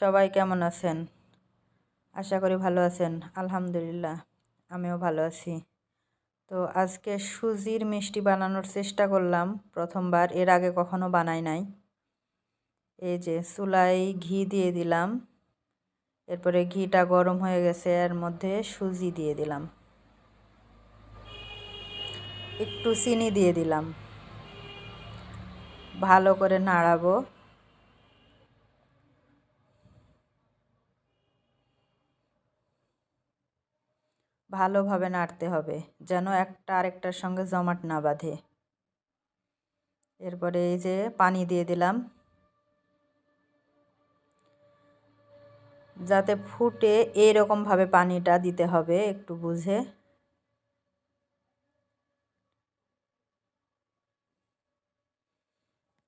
সবাই কেমন আছেন? আশা করি ভালো আছেন। আলহামদুলিল্লাহ আমিও ভালো আছি। তো আজকে সুজির মিষ্টি বানানোর চেষ্টা করলাম প্রথমবার, এর আগে কখনো বানাই নাই। এই যে চুলায় ঘি দিয়ে দিলাম, এরপরে ঘিটা গরম হয়ে গেছে, এর মধ্যে সুজি দিয়ে দিলাম, একটু চিনি দিয়ে দিলাম, ভালো করে নাড়াবো। ভালোভাবে নাড়তে হবে যেন একটা আরেকটার সঙ্গে জমাট না বাঁধে। এরপরে এই যে পানি দিয়ে দিলাম, যাতে ফুটে এইরকমভাবে পানিটা দিতে হবে একটু বুঝে।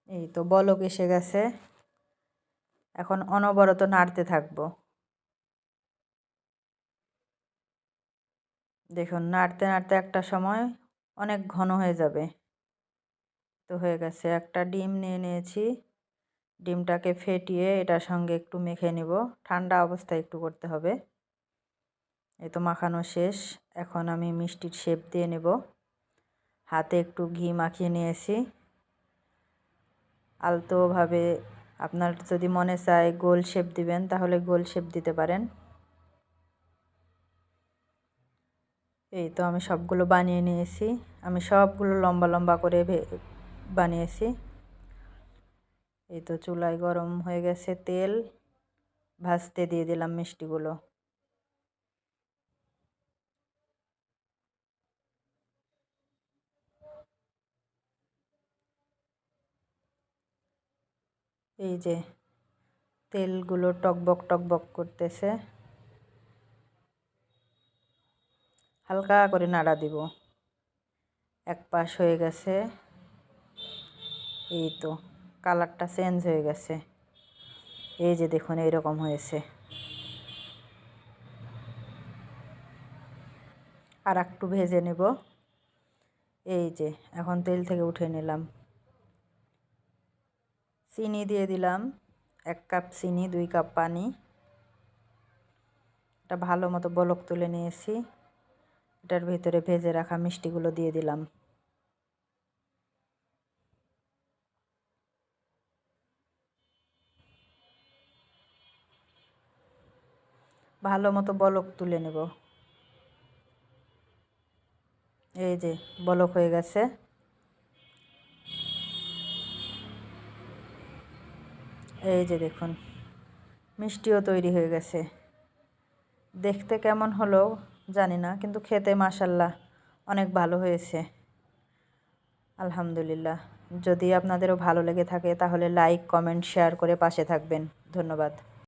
এই তো বলক এসে গেছে, এখন অনবরত নাড়তে থাকবো। দেখুন নাড়তে নাড়তে একটা সময় অনেক ঘন হয়ে যাবে। তো হয়ে গেছে, একটা ডিম নিয়ে নিয়েছি, ডিমটাকে ফেটিয়ে এটার সঙ্গে একটু মেখে নিব। ঠান্ডা অবস্থায় একটু করতে হবে। এই তো মাখানো শেষ, এখন আমি মিষ্টির শেপ দিয়ে নেব। হাতে একটু ঘি মাখিয়ে নিয়েছি, আলতোভাবে আপনার যদি মনে চায় গোল শেপ দিবেন তাহলে গোল শেপ দিতে পারেন। এই তো আমি সবগুলো বানিয়ে নিয়েছি, আমি সবগুলো লম্বা লম্বা করে বানিয়েছি। এই তো চুলায় গরম হয়ে গেছে তেল, ভাজতে দিয়ে দিলাম মিষ্টিগুলো। এই যে তেলগুলো টকবক টকবক করতেছে, হালকা করে নাড়া দিব। এক পাশ হয়ে গেছে, এই তো কালারটা চেঞ্জ হয়ে গেছে। এই যে দেখুন এইরকম হয়েছে। আর একটু ভেজে নেব। এই যে এখন তেল থেকে উঠে নিলাম, চিনি দিয়ে দিলাম, 1 কাপ চিনি, 2 কাপ পানি। এটা ভালো মতো বলক তুলে নিয়েছি, এটার ভিতরে ভেজে রাখা মিষ্টিগুলো দিয়ে দিলাম। ভালো মতো বলক তুলে নেব। এই যে বলক হয়ে গেছে। এই যে দেখুন মিষ্টিও তৈরি হয়ে গেছে। দেখতে কেমন হলো জানি না, কিন্তু খেতে মাশাল্লাহ অনেক ভালো হয়েছে। আলহামদুলিল্লাহ। যদি আপনাদেরও ভালো লেগে থাকে তাহলে লাইক, কমেন্ট, শেয়ার করে পাশে থাকবেন। ধন্যবাদ।